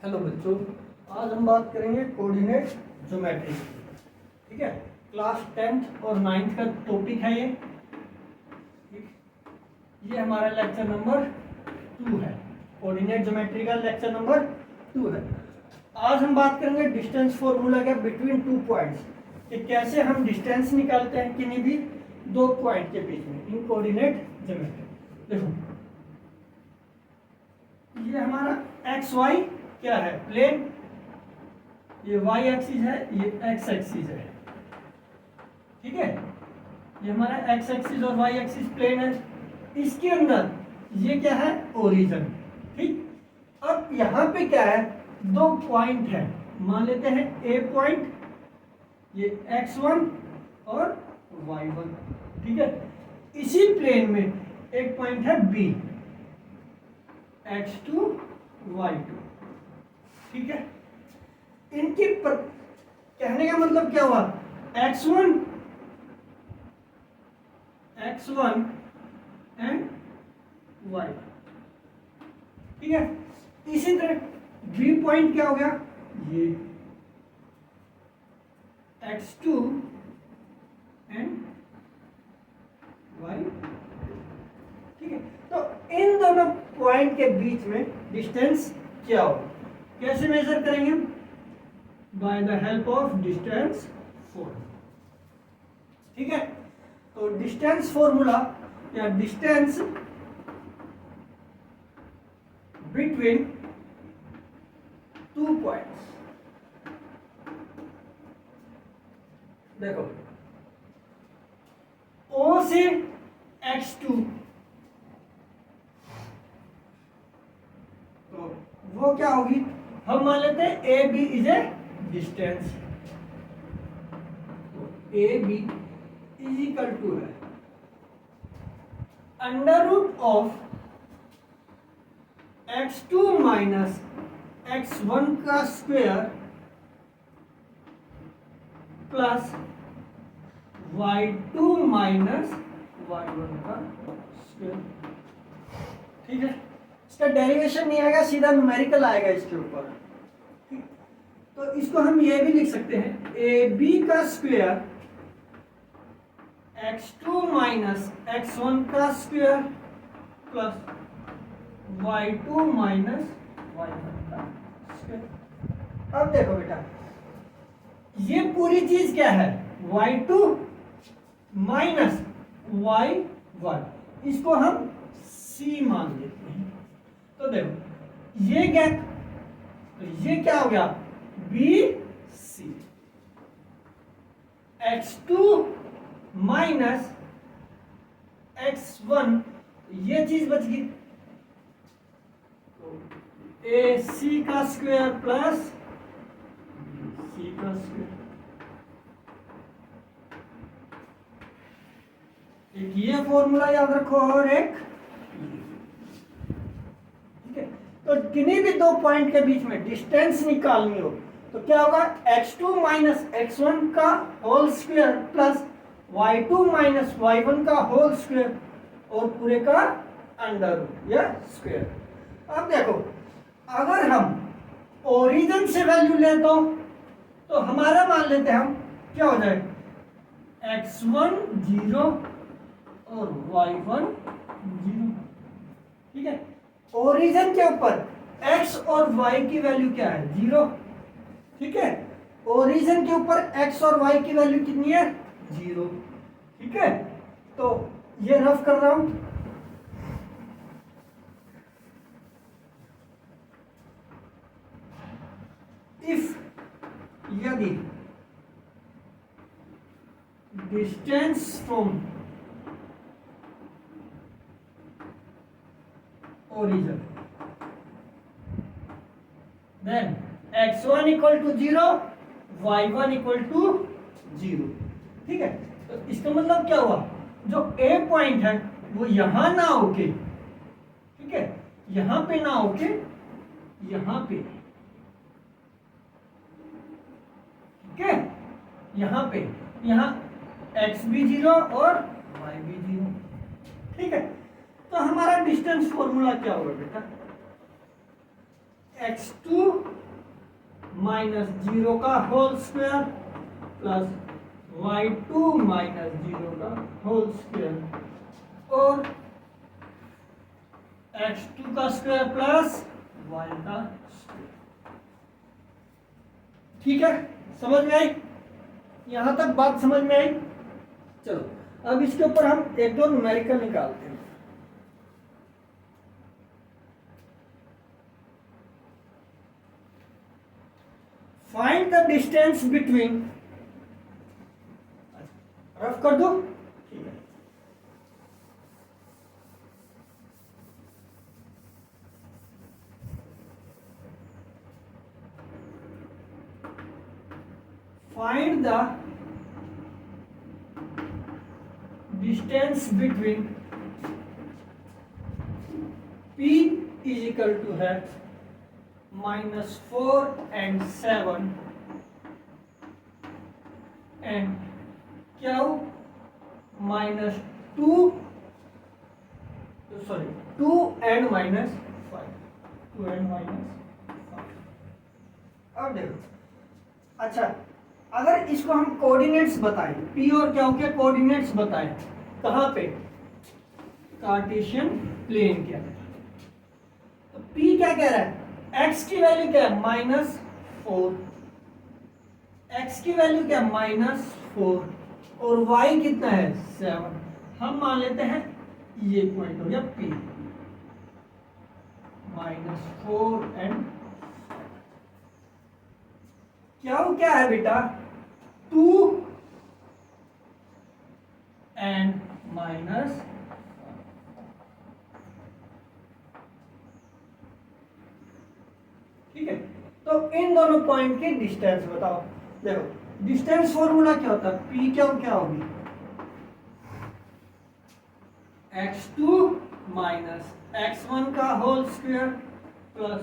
Hello बच्चों, आज हम बात करेंगे कोऑर्डिनेट ज्योमेट्री। ठीक है, क्लास 10th और 9th का टॉपिक है ये। ये हमारा लेक्चर नंबर 2 है। कोऑर्डिनेट ज्योमेट्री का लेक्चर नंबर 2 है। आज हम बात करेंगे डिस्टेंस फॉर्मूला का बिटवीन 2 पॉइंट्स, कि कैसे हम डिस्टेंस निकालते हैं किन्हीं भी 2 पॉइंट के बीच में इन कोऑर्डिनेट ज्योमेट्री। देखो, ये हमारा एक्स वाई क्या है, प्लेन। ये y एक्सिस है, ये x एक्सिस है। ठीक है, ये हमारा x एक्सिस और y एक्सिस प्लेन है। इसके अंदर ये क्या है, ओरिजिन। ठीक, अब यहाँ पे क्या है, 2 पॉइंट है। मान लेते हैं a पॉइंट, ये x1 और y1। ठीक है, इसी प्लेन में एक पॉइंट है b, x2 y2। ठीक है, इनकी कहने का मतलब क्या हुआ, x1 एंड y। ठीक है, इसी तरह b पॉइंट क्या हो गया, ये x2 एंड y। ठीक है, तो इन दोनों पॉइंट के बीच में डिस्टेंस क्या होगा, कैसे मेजर करेंगे हम, by the help of distance formula. ठीक है, तो डिस्टेंस फॉर्मूला या डिस्टेंस बिटवीन 2 पॉइंट्स। देखो, O से x2, तो वो क्या होगी, हम मान लेते हैं A B is a distance. A B is equal to है under root of x2 minus x1 का square plus y2 minus y1 का स्क्वायर। ठीक है, इसका डेरिवेशन नहीं आएगा, सीधा न्यूमेरिकल आएगा इसके ऊपर। ठीक, तो इसको हम ये भी लिख सकते हैं, ए बी का स्क्वायर x2 माइनस x1 का square plus y2 minus y1 का स्क्वायर। अब देखो बेटा, ये पूरी चीज क्या है, y2 माइनस y1, इसको हम c मान लेते हैं। तो देखो, ये गैप, तो ये क्या हो गया, B C. x2 minus x1, ये चीज बच गई, ए सी का स्क्वायर प्लस सी का स्क्वायर। एक ये फॉर्मूला याद रखो और एक, तो किन्हीं भी 2 पॉइंट के बीच में डिस्टेंस निकालनी हो तो क्या होगा, x2 माइनस x1 का whole square plus y2 minus y1 का होल स्क्वायर और पूरे का अंडर रूट या स्क्वायर। अब देखो, अगर हम ओरिजिन से वैल्यू लें तो हमारा मान लेते हैं हम, क्या हो जाए, x1 0 और y1 0। ठीक है, ओरिजिन के ऊपर x और y की वैल्यू क्या है, 0। ठीक है, ओरिजिन के ऊपर x और y की वैल्यू कितनी है, 0। ठीक है, तो ये रफ कर रहा हूं, इफ यदि distance from origin, then x1 equal to 0, y1 equal to 0। ठीक है, तो इसका मतलब क्या हुआ, जो A पॉइंट है वो यहां ना होके, ठीक है, यहां पे ना होके यहां पे, ठीक है, यहां पे, यहां x भी 0 और y भी 0। ठीक है, तो हमारा डिस्टेंस फॉर्मूला क्या होगा बेटा, x2 माइनस 0 का whole square plus y2 minus 0 का होल स्क्वायर और x2 का स्क्वायर प्लस y का स्क्वायर। ठीक है, समझ में आई? यहां तक बात समझ में आई? चलो अब इसके ऊपर हम एक दो न्यूमेरिकल निकालते हैं। Find the distance between, rough कर दो, ठीक है। Find the distance between P is equal to है -4 and 7 and Q -2 sorry 2 and -5 2 and -5। अब देखो, अच्छा अगर इसको हम कोऑर्डिनेट्स बताएं, P और Q के कोऑर्डिनेट्स बताएं, कहाँ पे? कार्टेशियन प्लेन के अंदर। तो P क्या कह रहा है? x की वैल्यू क्या है? -4, x की वैल्यू क्या है? -4 और y कितना है? 7। हम मान लेते हैं ये पॉइंट हो गया P, -4 एंड क्या है बेटा? 2 एंड -5। ठीक है, तो इन दोनों पॉइंट की डिस्टेंस बताओ। देखो डिस्टेंस फॉर्मूला क्या होता है? P क्या होगी? x2 माइनस x1 का whole square plus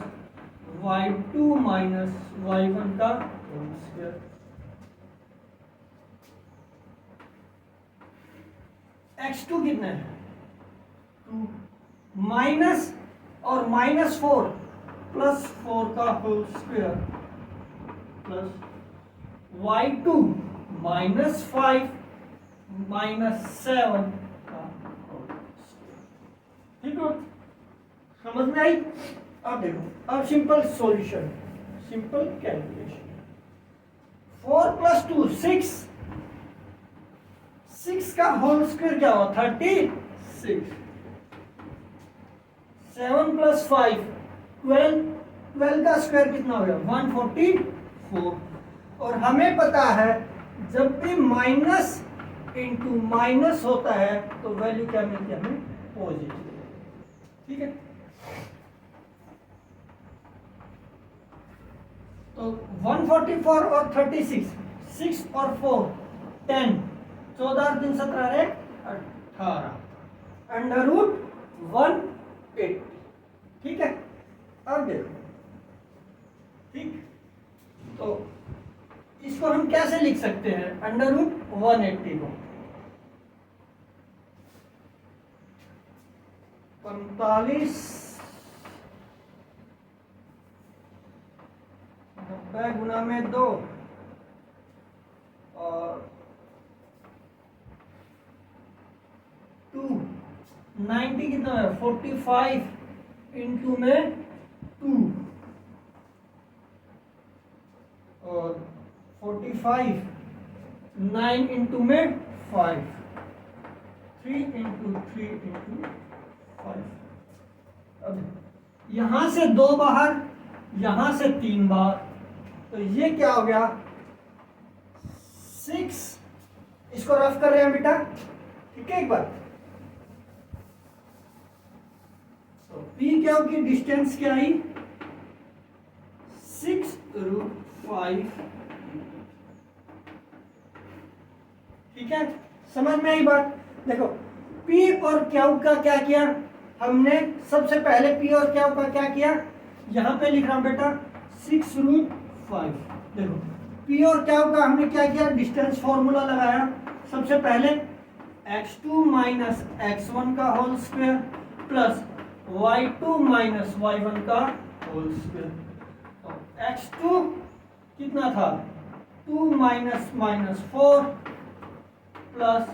y2 minus y1 का होल स्क्वायर। x2 कितना है? 2 माइनस और -4 प्लस 4 का होल स्क्वायर प्लस y2 -5 -7 का होल स्क्वायर। ठीक है, समझ में आई? अब देखो, अब सिंपल सॉल्यूशन, सिंपल कैलकुलेशन। 4 + 2 6, 6 का होल स्क्वायर क्या हुआ? 36। 7 + 5 12, 12 का स्क्वायर कितना हो गया? 144। और हमें पता है जब भी माइनस इंटू माइनस होता है तो वैल्यू क्या मिलती है? हमें पॉजिटिव। ठीक है, तो 144 और 36, 6 और 4 10, 14 और 3 17 18, √180। ठीक है, अब देखो, ठीक, तो इसको हम कैसे लिख सकते हैं? √180 को 45 90 गुना में 2 और 2 90 कितना है? 45 इंटू में 2 और 45 9 इंटू में 5 3 इंटू 3 इंटू 5। अब यहां से 2 बाहर, यहां से 3 बाहर, तो ये क्या हो गया? 6। इसको रफ कर रहे हैं बेटा, ठीक है। एक बार तो P क्या होगी? डिस्टेंस क्या आई? 6√5। ठीक है, समझ में आई बात? देखो P और Q का क्या किया हमने? सबसे पहले P और Q का क्या किया? यहां पे लिख रहा हूं बेटा 6√5। देखो P और Q का हमने क्या किया? डिस्टेंस फॉर्मूला लगाया। सबसे पहले x2 - x1 का whole square plus y2 - y1 का होल स्क्वायर। तो x2 कितना था 2 माइनस माइनस 4 प्लस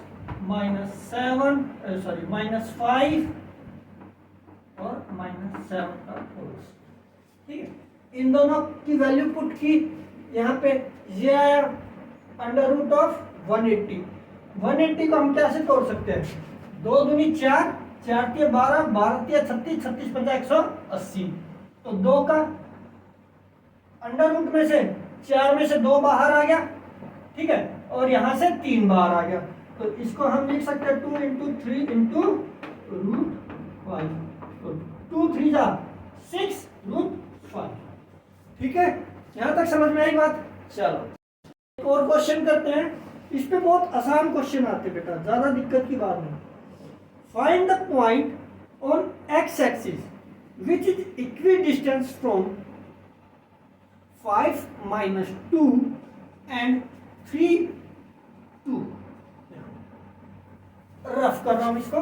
-7 सॉरी -5 और -7 का होल स्क्वायर। ठीक है, इन दोनों की वैल्यू पुट की, यहाँ पे ये आया अंडर रूट ऑफ 180। 180 को हम कैसे तोड़ सकते हैं, 2 दूनी 4, 4 तिया 12, 12 तिया 36, 36 पंजा 180। तो 2 का अंडर रूट में से 4 में से 2 बाहर आ गया, ठीक है, और यहां से 3 बाहर आ गया। तो इसको हम लिख सकते हैं 2 इंटू 3 इंटू रूट 5। तो 2 3 जा 6 रूट 5। ठीक है, यहां तक समझ में आई बात। चलो एक और क्वेश्चन करते हैं, इस पे बहुत आसान क्वेश्चन आते बेटा, ज्यादा दिक्कत की बात नहीं। Find the point on x axis which is equidistance from 5 minus 2 and 3 2। Rough कर रहा हूं इसको।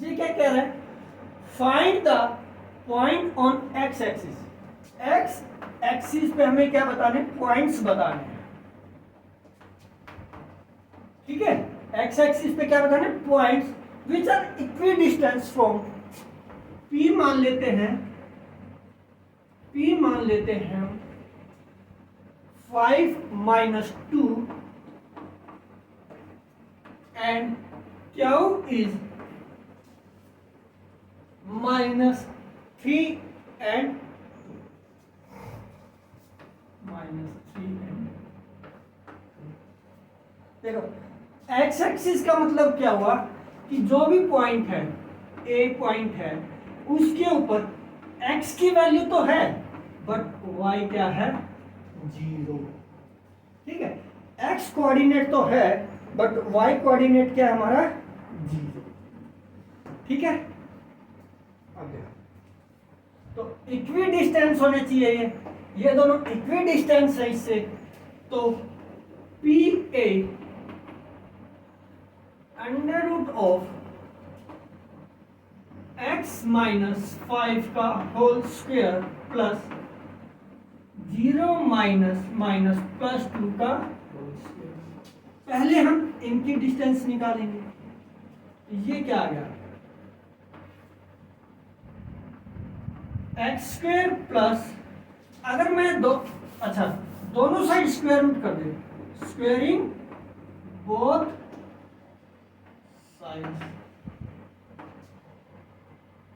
ये क्या कह रहा है, find the point on x axis. X axis पे हमें क्या बताने, पॉइंट्स बताने हैं। ठीक है, एक्स एक्सिस पे क्या बताने, points which are equidistance from, P मान लेते हैं, P मान लेते हैं 5 minus 2 and Q is -3 and -3 and देखो एक्स एक्सिस का मतलब क्या हुआ कि जो भी पॉइंट है, ए पॉइंट है, उसके ऊपर एक्स की वैल्यू तो है बट वाई क्या है, 0। ठीक है, एक्स कोऑर्डिनेट तो है बट वाई कोऑर्डिनेट क्या है हमारा, 0। ठीक है, आगे तो इक्वी डिस्टेंस होने चाहिए, ये दोनों इक्वी डिस्टेंस है इससे। तो P A under root of x minus 5 का whole square plus 0 minus minus plus 2 का होल स्क्वायर। पहले हम इनकी डिस्टेंस निकालेंगे। ये क्या आ गया, एक्स स्क्वायर प्लस, अगर मैं दोनों साइड स्क्वायर रूट कर दे, स्क्वेयरिंग बोथ साइड्स,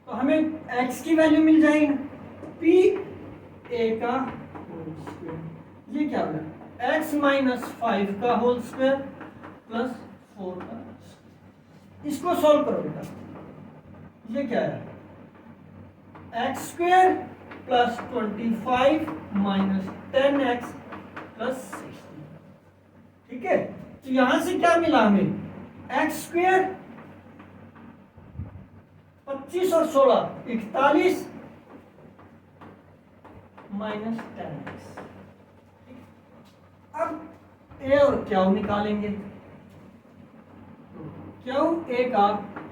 तो हमें x की वैल्यू मिल जाएगी ना, पी ए का होल स्क्वायर। ये क्या होगा, x माइनस 5 का होल स्क्वायर प्लस 4 का। इसको सॉल्व करो बेटा, ये क्या है, x square plus 25 minus 10x plus 60। ठीक है, तो यहां से क्या मिला हमें, एक्स स्क्वायर 25 और 16 41 माइनस 10x। अब ए और क्यू निकालेंगे। क्यू ए का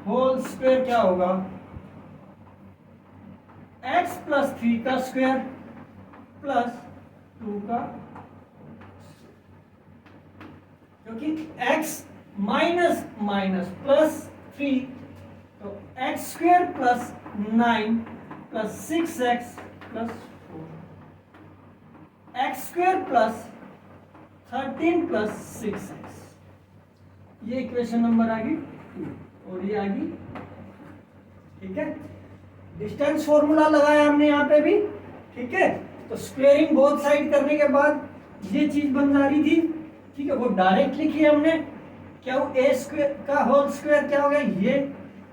होल स्क्वायर क्या होगा, x प्लस 3 का स्क्वायर प्लस 2 का, क्योंकि x माइनस माइनस प्लस 3, तो x square plus 9 plus 6x plus 4, x square plus 13 plus 6x। ये इक्वेशन नंबर आ गई 2 और ये आ गई। ठीक है, डिस्टेंस फॉर्मूला लगाया हमने यहाँ पे भी। ठीक है, तो स्क्वेयरिंग बोथ साइड करने के बाद ये चीज बन जा रही थी। ठीक है, वो डायरेक्ट लिखी है हमने, क्या ए स्क्वायर का होल स्क्वायर क्या हो गया,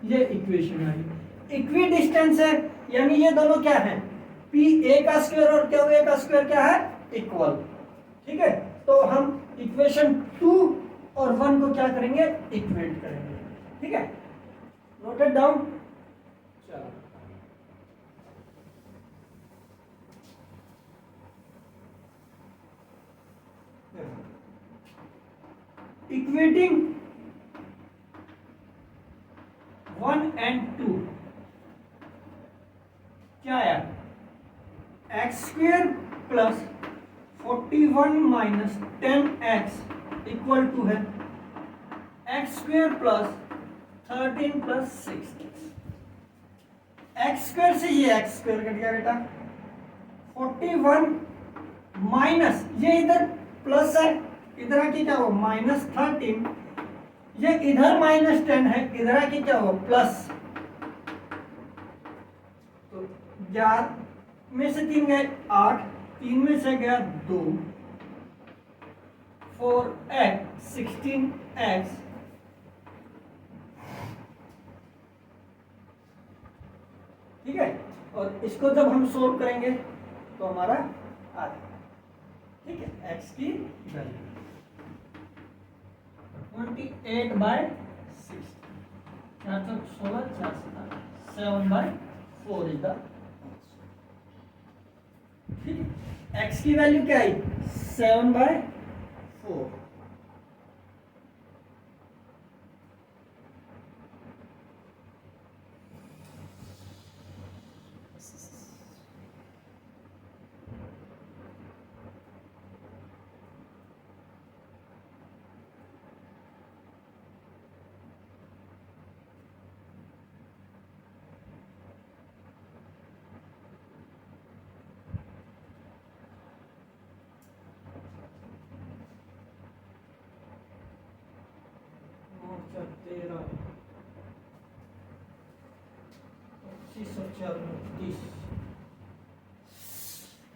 ये इक्वेशन आई। इक्वी डिस्टेंस है, यानी ये दोनों क्या है, पी ए का स्क्वायर और क्या ए का स्क्वायर क्या है, इक्वल। ठीक है, तो हम इक्वेशन 2 और 1 को क्या करेंगे, इक्वेट करेंगे। ठीक है, नोटेड डाउन। चलो इक्वेटिंग 1 एंड 2 क्या आया, x square plus 41 minus 10x equal to है x square plus 13 plus 6। X square से ये एक्स स्क्वेयर कट गया बेटा, 41 माइनस ये इधर प्लस है, इधर आके क्या हो -13, ये इधर -10 है, इधर आके क्या हो प्लस। तो 11 में से 3 गए 8, 3 में से गया 2, 4x 16x ठीक है। और इसको जब हम सोल्व करेंगे तो हमारा आ जाएगा, ठीक है, x की वैल्यू 28/6, 416, 7/4 इज द, ठीक है। x की वैल्यू क्या आई 7/4।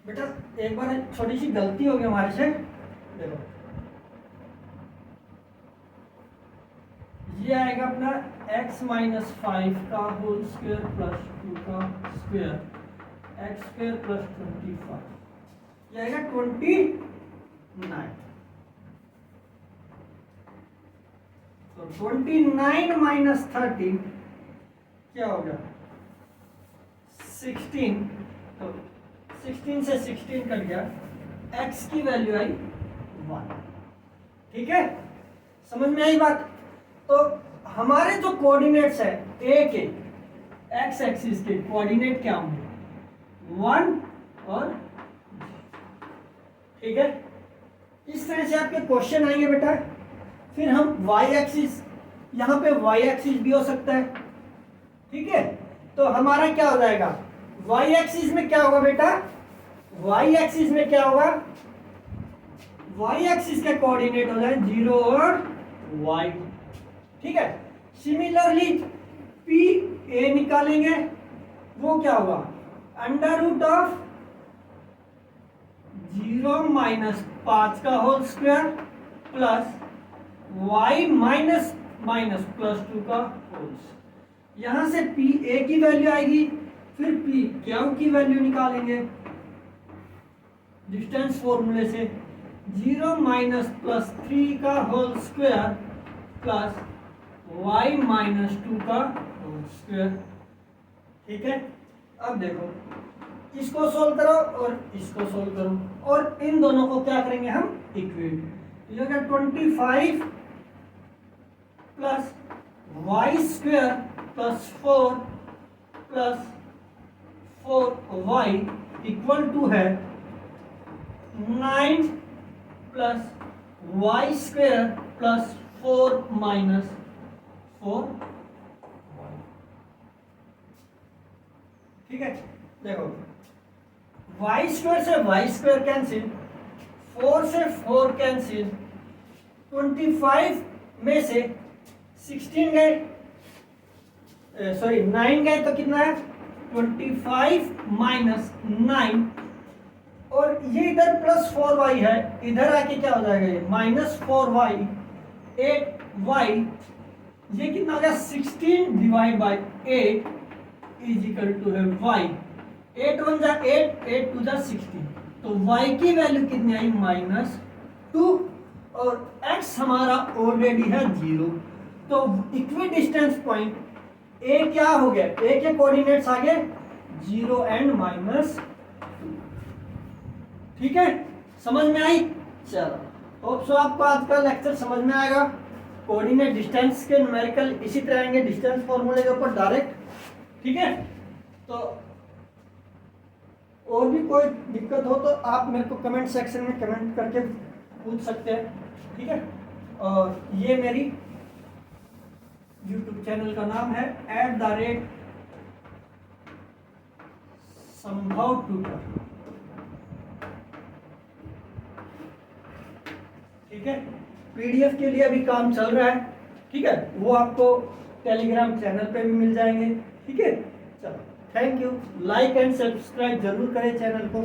बेटा एक बार छोटी सी गलती हो गई हमारे से, देखो ये आएगा अपना x माइनस 5 का होल स्क्वायर प्लस 2 का स्क्वायर, एक्स स्क्वायर प्लस 25, ये आएगा 29। तो 29 माइनस 13 क्या हो गया 16, तो 16 से 16 कट गया, x की वैल्यू आई 1, ठीक है, समझ में आई बात। तो हमारे जो कोऑर्डिनेट्स है a के x एक्सिस के कोऑर्डिनेट क्या होंगे 1 और, ठीक है, इस तरह से आपके क्वेश्चन आएंगे बेटा। फिर हम y एक्सिस, यहाँ पे y एक्सिस भी हो सकता है, ठीक है। तो हमारा क्या हो जाएगा y एक्सिस में क्या होगा बेटा, y एक्सिस में क्या होगा, y एक्सिस के कोऑर्डिनेट हो जाए 0 और y, ठीक है। सिमिलरली p a निकालेंगे, वो क्या होगा अंडर रूट ऑफ 0 माइनस 5 का whole square plus y minus minus plus 2 का होल। यहां से p a की वैल्यू आएगी, फिर p q की वैल्यू निकालेंगे डिस्टेंस फॉर्मूले से, 0 माइनस प्लस 3 का whole square plus y minus 2 का होल स्क्वायर, ठीक है। अब देखो इसको सोल्व करो और इसको सोल्व करो और इन दोनों को क्या करेंगे हम इक्वेट, ये होगा 25 plus y square plus 4 plus 4y equal to है 9 plus y square plus 4 minus 4, ठीक है। देखो y स्क्वायर से y स्क्वायर कैंसिल, 4 से 4 कैंसिल, 25 में से 16 गए, सॉरी 9 गए तो कितना है 25 माइनस 9, और ये इधर प्लस 4y है, इधर आके क्या हो जाएगा ये माइनस 4y, 8y, ये कितना हो गया 16 divide by 8 is equal to है y, 8 1 जा 8, 8 2 जा 16, तो y की वैल्यू कितनी आई -2, और x हमारा ऑलरेडी है 0, तो इक्वी डिस्टेंस पॉइंट a क्या हो गया, a के कोऑर्डिनेट्स आ गए 0 एंड -2, ठीक है, समझ में आई। चलो होप सो आपको आज का लेक्चर समझ में आएगा। कोऑर्डिनेट डिस्टेंस के न्यूमेरिकल इसी तरह आएंगे, डिस्टेंस फॉर्मूले के ऊपर डायरेक्ट। ठीक है, तो और भी कोई दिक्कत हो तो आप मेरे को कमेंट सेक्शन में कमेंट करके पूछ सकते हैं। ठीक है, और ये मेरी यूट्यूब चैनल का नाम है @संभव ट्यूटर। ठीक है, पीडीएफ के लिए अभी काम चल रहा है। ठीक है, वो आपको टेलीग्राम चैनल पे भी मिल जाएंगे। ठीक है, चलो thank you. Like and subscribe जरूर करें चैनल को।